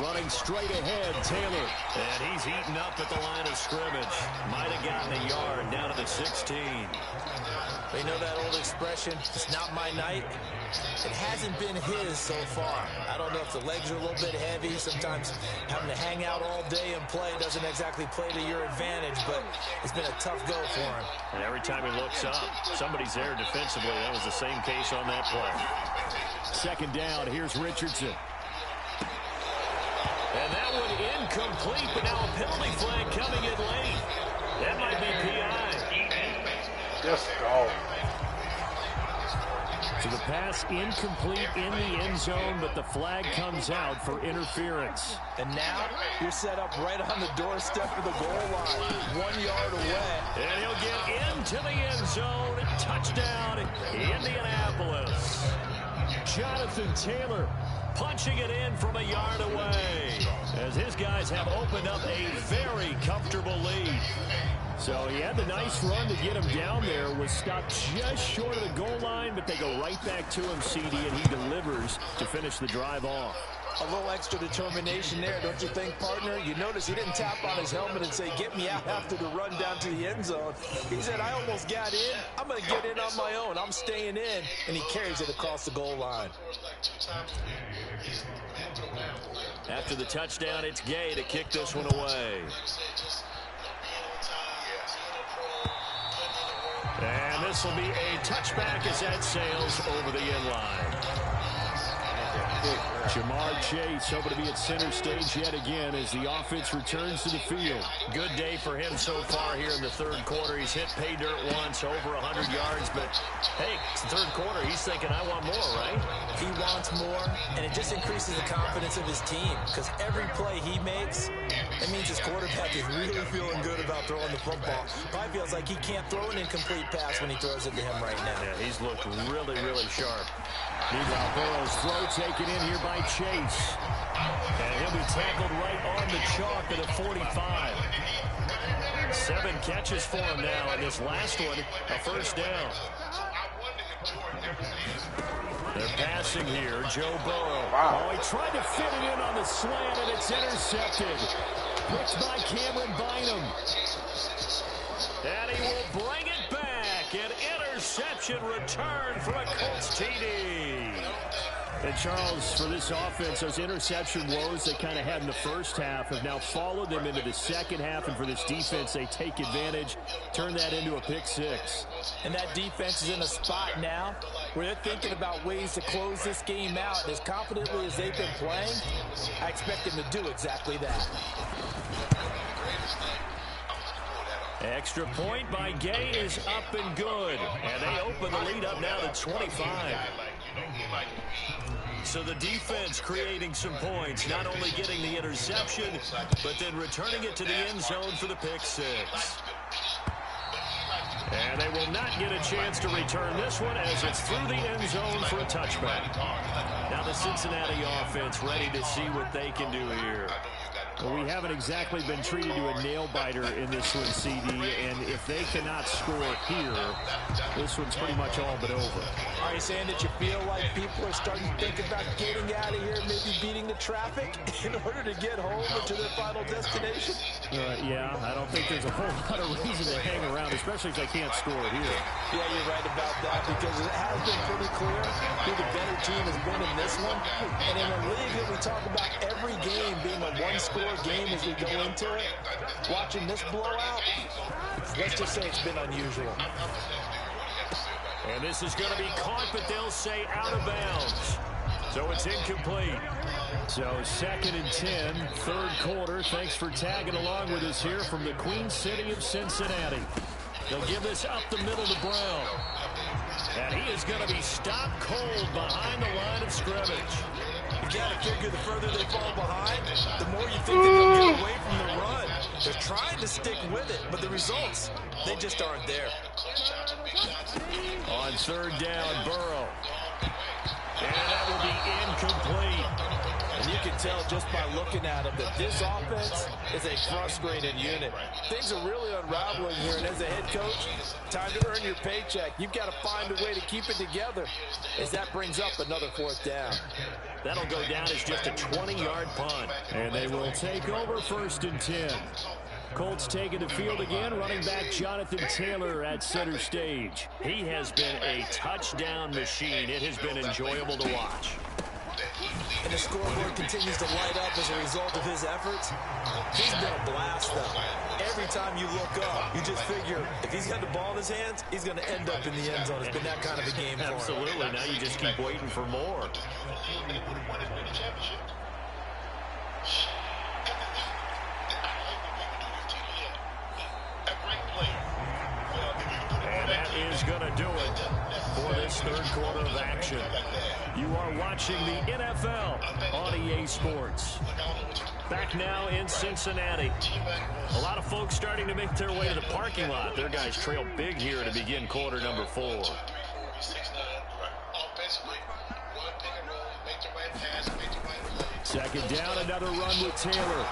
Running straight ahead, Taylor. And he's eaten up at the line of scrimmage. Might have gotten a yard down to the 16. They know that old expression, it's not my night. It hasn't been his so far. I don't know if the legs are a little bit heavy. Sometimes having to hang out all day and play doesn't exactly play to your advantage, but it's been a tough go for him. And every time he looks up, somebody's there defensively. That was the same case on that play. 2nd down, here's Richardson. And that one incomplete, but now a penalty flag coming in late. That might be PI. Just go. So the pass incomplete in the end zone, but the flag comes out for interference. And now you're set up right on the doorstep of the goal line, 1 yard away. And he'll get into the end zone. Touchdown, Indianapolis. Jonathan Taylor punching it in from a yard away, as his guys have opened up a very comfortable lead. So he had the nice run to get him down there, was stopped just short of the goal line, but they go right back to him, CD, and he delivers to finish the drive off. A little extra determination there, don't you think, partner? You notice he didn't tap on his helmet and say, get me out after the run down to the end zone. He said, I almost got in. I'm going to get in on my own. I'm staying in. And he carries it across the goal line. After the touchdown, it's Gay to kick this one away. And this will be a touchback as that sails over the end line. Jamar Chase hoping to be at center stage yet again as the offense returns to the field. Good day for him so far here in the 3rd quarter. He's hit pay dirt once, over 100 yards, but hey, it's the 3rd quarter. He's thinking, I want more, right? He wants more, and it just increases the confidence of his team, because every play he makes, It means his quarterback is really feeling good about throwing the football. Probably feels like he can't throw an incomplete pass when he throws it to him right now. Yeah, he's looked really, really sharp. Meanwhile, Burrow's throw taken in here by Chase. And he'll be tackled right on the chalk at the 45. 7 catches for him now, and this last one, a first down. They're passing here, Joe Burrow. Wow. Oh, he tried to fit it in on the slant, and it's intercepted. Picked by Cameron Bynum. And he will bring it back. An interception return for a Colts TD. And Charles, for this offense, those interception woes they kind of had in the first half have now followed them into the second half. And for this defense, they take advantage, turn that into a pick 6. And that defense is in a spot now where they're thinking about ways to close this game out. And as confidently as they've been playing, I expect them to do exactly that. Extra point by Gay is up and good. And they open the lead up now to 25. So the defense creating some points, not only getting the interception, but then returning it to the end zone for the pick 6. And they will not get a chance to return this one as it's through the end zone for a touchback. Now the Cincinnati offense ready to see what they can do here. Well, we haven't exactly been treated to a nail-biter in this one, CD, and if they cannot score here, this one's pretty much all but over. Are you saying that you feel like people are starting to think about getting out of here, maybe beating the traffic in order to get home or to their final destination? Yeah, I don't think there's a whole lot of reason to hang around, especially if they can't score here. Yeah, you're right about that, because it has been pretty clear who the better team has been in this one. And in a league that we talk about every game being a one-score game as we go into it, watching this blowout, let's just say it's been unusual. And this is going to be caught, but they'll say out of bounds. So it's incomplete. So 2nd and 10, third quarter. Thanks for tagging along with us here from the Queen City of Cincinnati. They'll give this up the middle to Brown. And he is going to be stopped cold behind the line of scrimmage. You got to figure the further they fall behind, the more you think that they'll get away from the run. They're trying to stick with it, but the results, they just aren't there. On 3rd down, Burrow. And that will be incomplete. And you can tell just by looking at them that this offense is a frustrated unit. Things are really unraveling here, and as a head coach, time to earn your paycheck. You've got to find a way to keep it together as that brings up another 4th down. That'll go down as just a 20-yard punt. And they will take over 1st and 10. Colts taking the field again. Running back Jonathan Taylor at center stage. He has been a touchdown machine. It has been enjoyable to watch. And the scoreboard continues to light up as a result of his efforts. He's been a blast, though. Every time you look up, you just figure if he's got the ball in his hands, he's going to end up in the end zone. It's been that kind of a game for him. Absolutely. Now you just keep waiting for more. And that is going to do it for this 3rd quarter of action. You are watching the NFL on EA Sports. Back now in Cincinnati. A lot of folks starting to make their way to the parking lot. Their guys trail big here to begin quarter number 4. Second down, another run with Taylor.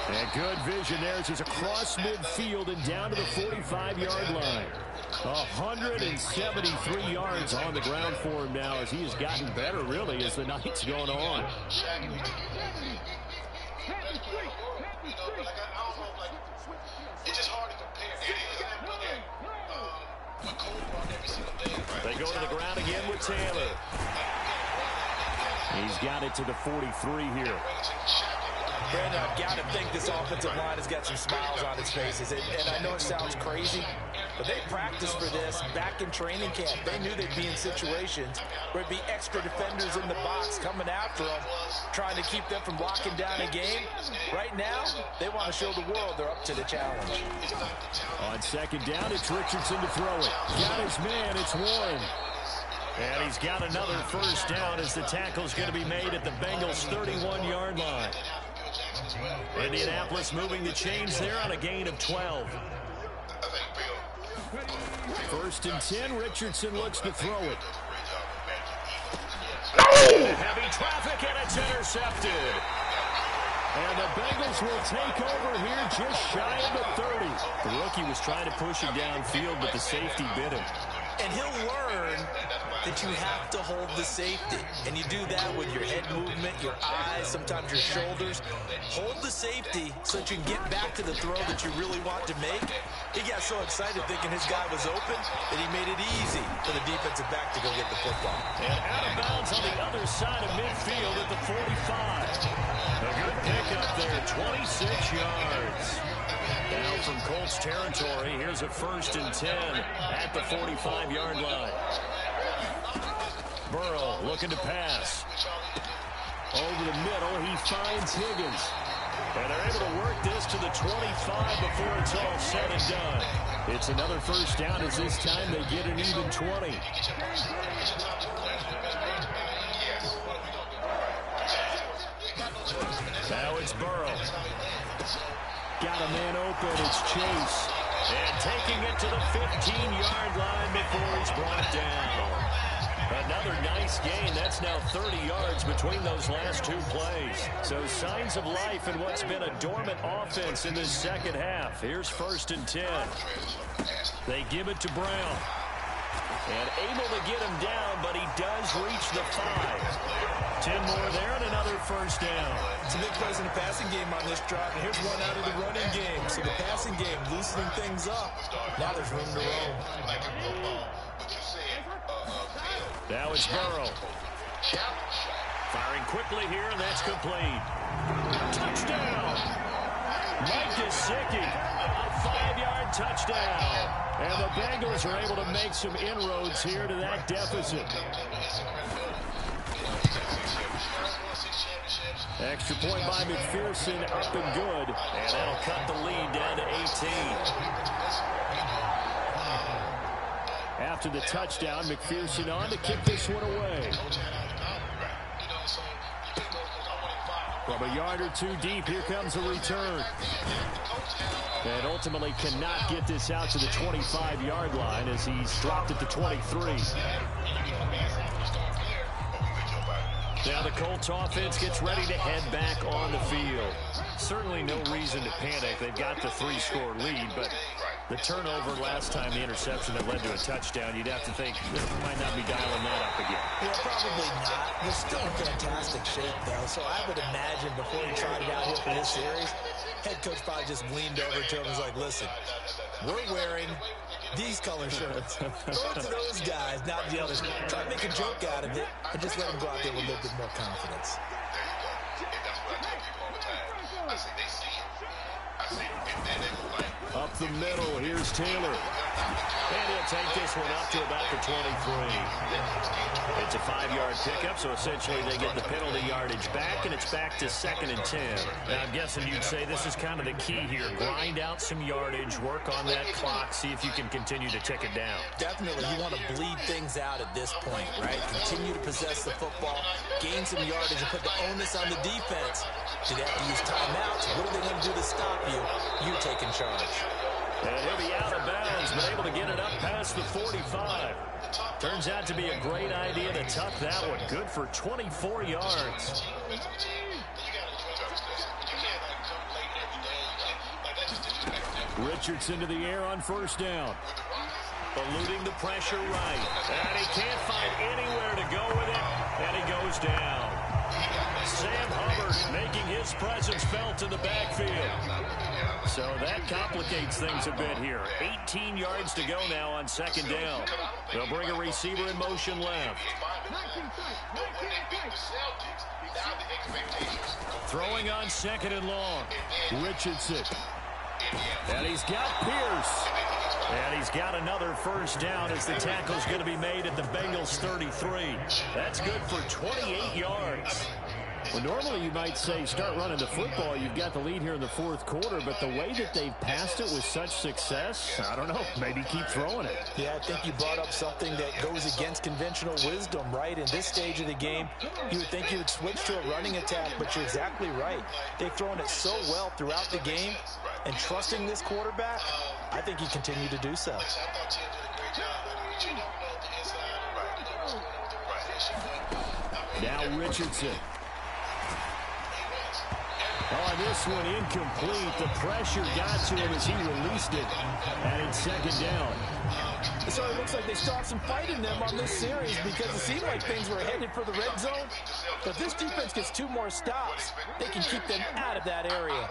And good vision there. It's across midfield and down to the 45-yard line. 173 yards on the ground for him now as he has gotten better, really, as the night's going on. They go to the ground again with Taylor. He's got it to the 43 here. Brandon, I've got to think this offensive line has got some smiles on its faces. And I know it sounds crazy, but they practiced for this back in training camp. They knew they'd be in situations where it'd be extra defenders in the box coming after them, trying to keep them from locking down a game. Right now, they want to show the world they're up to the challenge. On 2nd down, it's Richardson to throw it. Got his man, it's Warren. And he's got another first down as the tackle's going to be made at the Bengals' 31-yard line. Indianapolis moving the chains there on a gain of 12. First and 10, Richardson looks to throw it. Heavy traffic, and it's intercepted. And the Bengals will take over here just shy of the 30. The rookie was trying to push him downfield, but the safety bit him. And he'll learn that you have to hold the safety. And you do that with your head movement, your eyes, sometimes your shoulders. Hold the safety so that you can get back to the throw that you really want to make. He got so excited thinking his guy was open that he made it easy for the defensive back to go get the football. And out of bounds on the other side of midfield at the 45. A good pickup there, 26 yards. Now from Colts territory, here's a first and 10 at the 45-yard line. Burrow looking to pass. Over the middle, he finds Higgins. And they're able to work this to the 25 before it's all said and done. It's another first down as this time they get an even 20. Now it's Burrow. Got a man open, it's Chase. And taking it to the 15-yard line before he's brought down. Another nice gain. That's now 30 yards between those last two plays. So signs of life in what's been a dormant offense in this second half. Here's first and 10. They give it to Brown. And able to get him down, but he does reach the 5. 10 more there and another first down. It's a big plays in the passing game on this drive, and here's one out of the running game. So the passing game loosening things up. Now there's room to roam. Now it's Burrow. Firing quickly here, and that's complete. Touchdown! Mike Gesicki, a 5-yard touchdown. And the Bengals are able to make some inroads here to that deficit. Extra point by McPherson, up and good. And that'll cut the lead down to 18. After the touchdown, McPherson on to kick this one away. From a yard or two deep, here comes a return. And ultimately cannot get this out to the 25-yard line as he's dropped at the 23. Now the Colts offense gets ready to head back on the field. Certainly no reason to panic. They've got the 3-score lead, but the turnover last time, the interception that led to a touchdown, you'd have to think they might not be dialing that up again. Well, probably not. They're still in fantastic shape, though, so I would imagine before he tried it out here for this series, head coach probably just leaned over to him and was like, listen, we're wearing these color shirts. Throw it to those guys, not the others. Try to make a joke out of it and just let them go out there with a little bit more confidence. Up the middle, here's Taylor. And he'll take this one up to about the 23. It's a 5-yard pickup, so essentially they get the penalty yardage back, and it's back to 2nd and 10. Now, I'm guessing you'd say this is kind of the key here. Grind out some yardage, work on that clock, see if you can continue to tick it down. Definitely, you want to bleed things out at this point, right? Continue to possess the football, gain some yardage, and put the onus on the defense. Do they have to use timeouts? What are they going to do to stop you? You taking charge. And he'll be out of bounds, but able to get it up past the 45. Turns out to be a great idea to tuck that one. Good for 24 yards. Richardson to the air on first down. Eluding the pressure right. And he can't find anywhere to go with it. And he goes down. Sam Hubbard making his presence felt in the backfield. So that complicates things a bit here. 18 yards to go now on second down. They'll bring a receiver in motion left. Throwing on second and long. Richardson. And he's got Pierce. And he's got another first down as the tackle's going to be made at the Bengals 33. That's good for 28 yards. Well, normally you might say start running the football. You've got the lead here in the fourth quarter, but the way that they've passed it with such success, I don't know, maybe keep throwing it. Yeah, I think you brought up something that goes against conventional wisdom, right? In this stage of the game, you would think you would switch to a running attack, but you're exactly right. They've thrown it so well throughout the game, and trusting this quarterback, I think he continued to do so. Now Richardson. Oh, this one incomplete. The pressure got to him as he released it. And it's second down. So it looks like they still have some fight in them on this series because it seemed like things were headed for the red zone. But if this defense gets 2 more stops, they can keep them out of that area.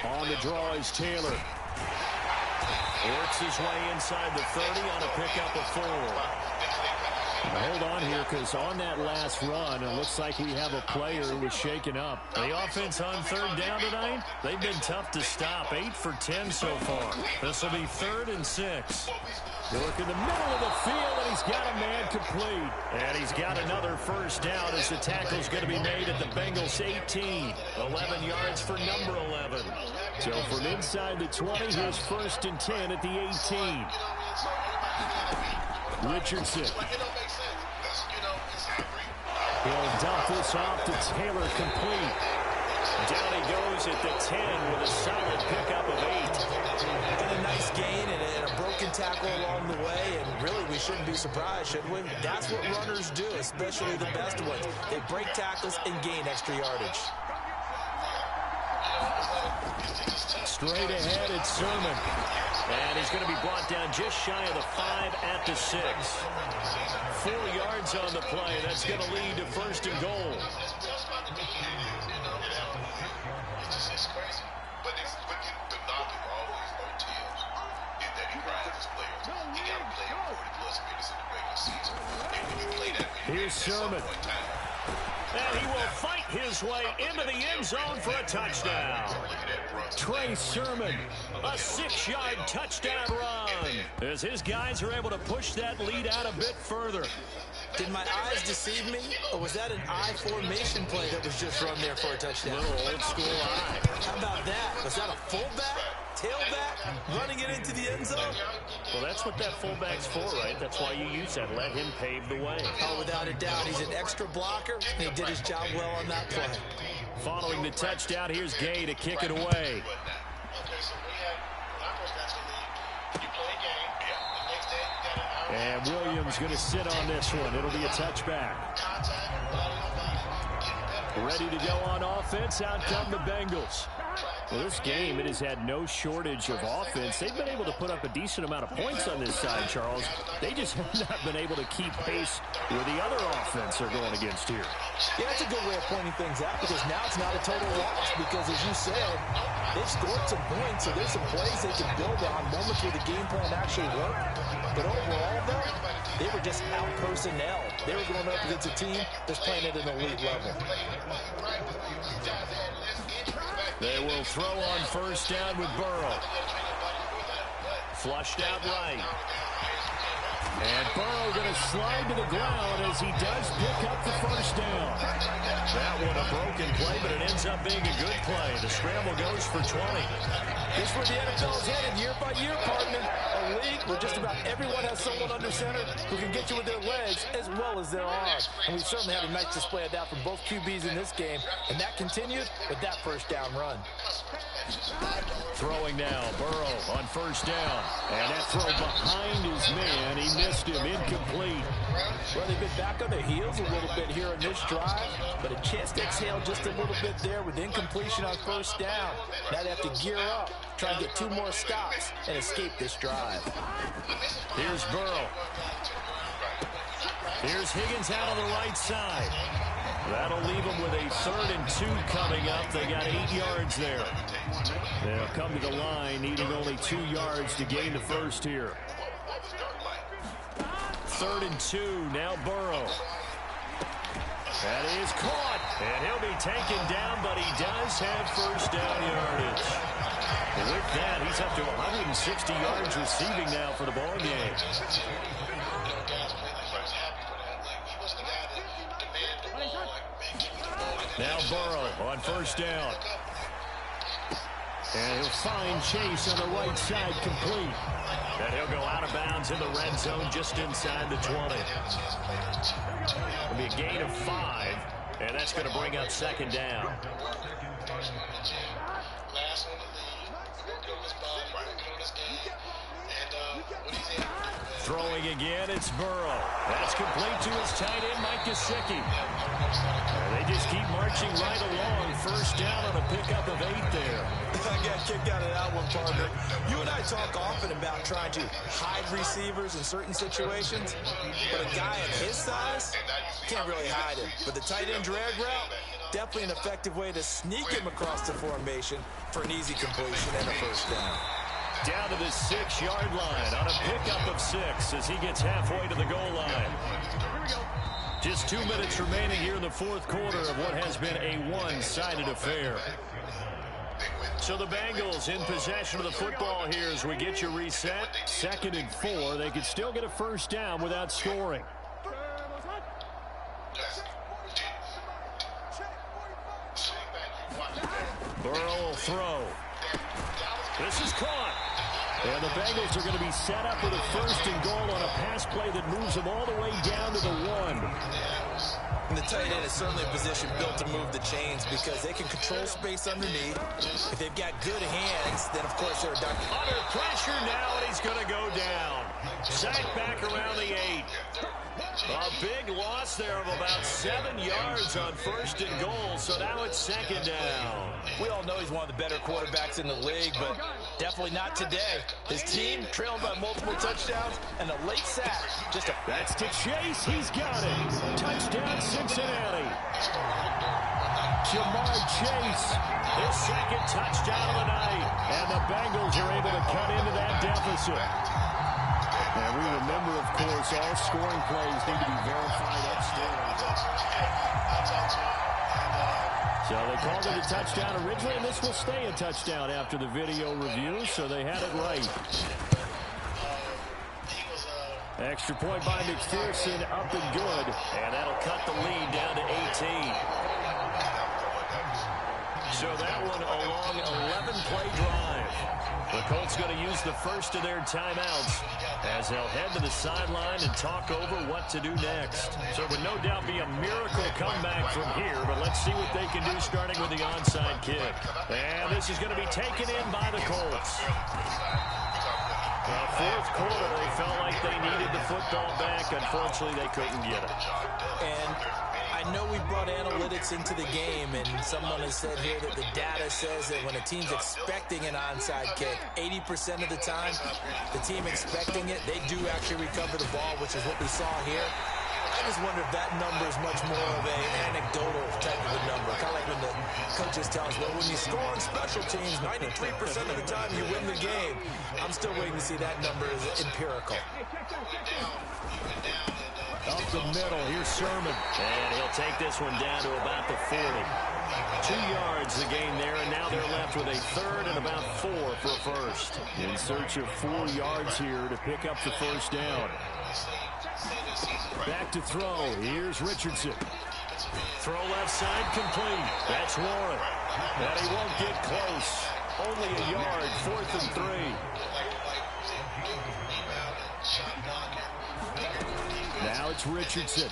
On the draw is Taylor. Works his way inside the 30 on a pickup of 4. Now hold on here, because on that last run, it looks like we have a player who was shaken up. The offense on third down tonight, they've been tough to stop. 8 for 10 so far. This will be 3rd and 6. Look in the middle of the field, and he's got a man complete. And he's got another first down as the tackle's going to be made at the Bengals 18. 11 yards for number 11. So from inside the 20, here's 1st and 10 at the 18. Richardson. He'll dump this off to Taylor, complete. Down he goes at the 10 with a solid pickup of 8. And a nice gain and a broken tackle along the way, and really we shouldn't be surprised, should we? That's what runners do, especially the best ones. They break tackles and gain extra yardage. Straight ahead, it's Sermon. And he's going to be brought down just shy of the 5 at the 6. 4 yards on the play. That's going to lead to 1st and goal. Here's Sermon. And he will fight his way into the end zone for a touchdown. Trey Sermon, a 6-yard touchdown run, as his guys are able to push that lead out a bit further. Did my eyes deceive me, or was that an I formation play that was just run there for a touchdown? Little old school eye. How about that? Was that a fullback, tailback, running it into the end zone? Well, that's what that fullback's for, right? That's why you use that. Let him pave the way. Oh, without a doubt. He's an extra blocker, and he did his job well on that play. Following the touchdown, here's Gay to kick it away. And Williams going to sit on this one. It'll be a touchback. Ready to go on offense. Out come the Bengals. Well, this game, it has had no shortage of offense. They've been able to put up a decent amount of points on this side, Charles. They just have not been able to keep pace with the other offense they're going against here. Yeah, that's a good way of pointing things out, because now it's not a total loss, because as you said, they've scored some points, so there's some plays they can build on, moments where the game plan actually worked. But overall, though, they were just out personnel. They were going up against a team that's playing at an elite level. They will throw on 1st down with Burrow. Flushed out right. And Burrow going to slide to the ground as he does pick up the 1st down. That one a broken play, but it ends up being a good play. The scramble goes for 20. This is where the NFL is headed year by year, partner. A league where just about everyone has someone under center who can get you with their legs as well as their arms. And we certainly had a nice display of that from both QBs in this game. And that continued with that 1st down run. Throwing now, Burrow on 1st down. And that throw behind his man. He missed him, incomplete. Well, they've been back on their heels a little bit here in this drive, but a chance to exhale just a little bit there with incompletion on 1st down. Now they have to gear up, try and get 2 more stops and escape this drive. Here's Burrow. Here's Higgins out on the right side. That'll leave them with a 3rd and 2 coming up. They got 8 yards there. They'll come to the line, needing only 2 yards to gain the 1st here. 3rd and 2, now Burrow. That is caught, and he'll be taken down, but he does have 1st down yardage. And with that, he's up to 160 yards receiving now for the ball game. Now Burrow on first down. And he'll find Chase on the right side, complete. And he'll go out of bounds in the red zone just inside the 20. It'll be a gain of 5, and that's going to bring up second down. Last one to leave. Go this ball, go this game. And what he's in. Throwing again, it's Burrow. That's complete to his tight end, Mike Gesicki. They just keep marching right along. First down on a pickup of 8 there. I got kicked out of that one, partner. You and I talk often about trying to hide receivers in certain situations, but a guy at his size can't really hide him. But the tight end drag route, definitely an effective way to sneak him across the formation for an easy completion and a first down. Down to the 6-yard line on a pickup of 6 as he gets halfway to the goal line. Just 2 minutes remaining here in the fourth quarter of what has been a one-sided affair. So the Bengals in possession of the football here as we get you reset. 2nd and 4. They could still get a first down without scoring. Burrow will throw. This is caught. And the Bengals are going to be set up with a 1st and goal on a pass play that moves them all the way down to the 1. And the tight end is certainly a position built to move the chains because they can control space underneath. If they've got good hands, then of course they're done. Under pressure now, and he's going to go down. Sacked back around the 8. A big loss there of about 7 yards on 1st and goal, so now it's 2nd down. We all know he's one of the better quarterbacks in the league, but definitely not today. His team trailing by multiple touchdowns and a late sack. That's to Chase. He's got it. Touchdown, Cincinnati. Jamar Chase, his 2nd touchdown of the night. And the Bengals are able to cut into that deficit. And we remember, of course, all scoring plays need to be verified upstairs. So they called it a touchdown originally, and this will stay a touchdown after the video review, so they had it right. Extra point by McPherson, up and good. And that'll cut the lead down to 18. So that one a long 11-play drive. The Colts going to use the first of their timeouts as they'll head to the sideline and talk over what to do next. So it would no doubt be a miracle comeback from here, but let's see what they can do starting with the onside kick. And this is going to be taken in by the Colts. Fourth quarter, they felt like they needed the football back. Unfortunately, they couldn't get it. And I know we brought analytics into the game, and someone has said here that the data says that when a team's expecting an onside kick, 80% of the time, the team expecting it, they do actually recover the ball, which is what we saw here. I just wonder if that number is much more of an anecdotal type of a number. Kind of like when the coaches tell us, well, when you score on special teams, 93% of the time you win the game. I'm still waiting to see that number is empirical. Up the middle, here's Sherman. And he'll take this one down to about the 40. 2 yards the gain there, and now they're left with a 3rd and about 4 for a first. In search of 4 yards here to pick up the first down. Back to throw. Here's Richardson. Throw left side complete. That's Warren. And he won't get close. Only a yard. 4th and 3. Now it's Richardson.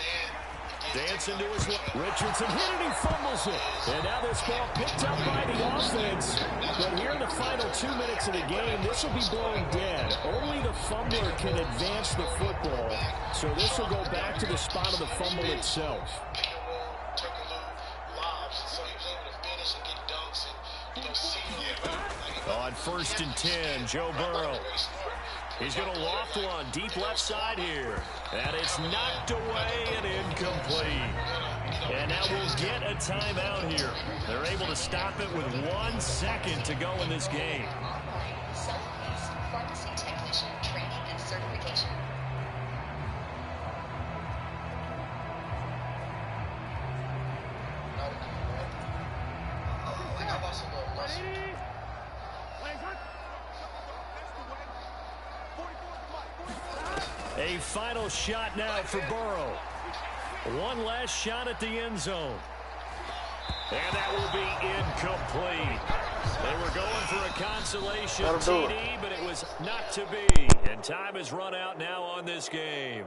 Dancing to his left. Richardson hit it, he fumbles it. And now this ball picked up by the offense. But here in the final 2 minutes of the game, this will be blown dead. Only the fumbler can advance the football. So this will go back to the spot of the fumble itself. On 1st and 10, Joe Burrow. He's going to loft one deep left side here. And it's knocked away and incomplete. And now we'll get a timeout here. They're able to stop it with 1 second to go in this game. Pharmacy technician training and certification. A final shot now for Burrow. One last shot at the end zone. And that will be incomplete. They were going for a consolation TD, but it was not to be. And time has run out now on this game.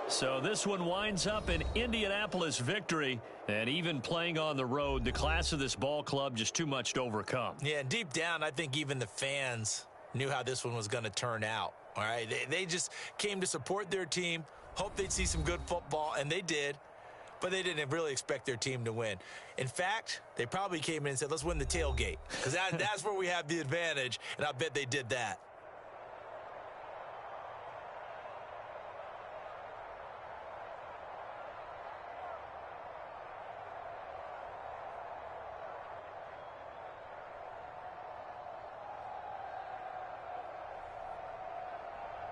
So this one winds up an Indianapolis victory. And even playing on the road, the class of this ball club just too much to overcome. Yeah, deep down, I think even the fans knew how this one was going to turn out. All right, they just came to support their team, hoped they'd see some good football, and they did. But they didn't really expect their team to win. In fact, they probably came in and said, let's win the tailgate, because that's where we have the advantage, and I bet they did that.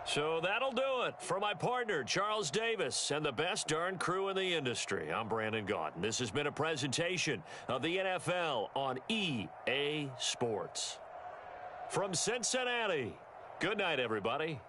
So that'll do it. For my partner, Charles Davis, and the best darn crew in the industry, I'm Brandon Gaudin. This has been a presentation of the NFL on EA Sports. From Cincinnati, good night, everybody.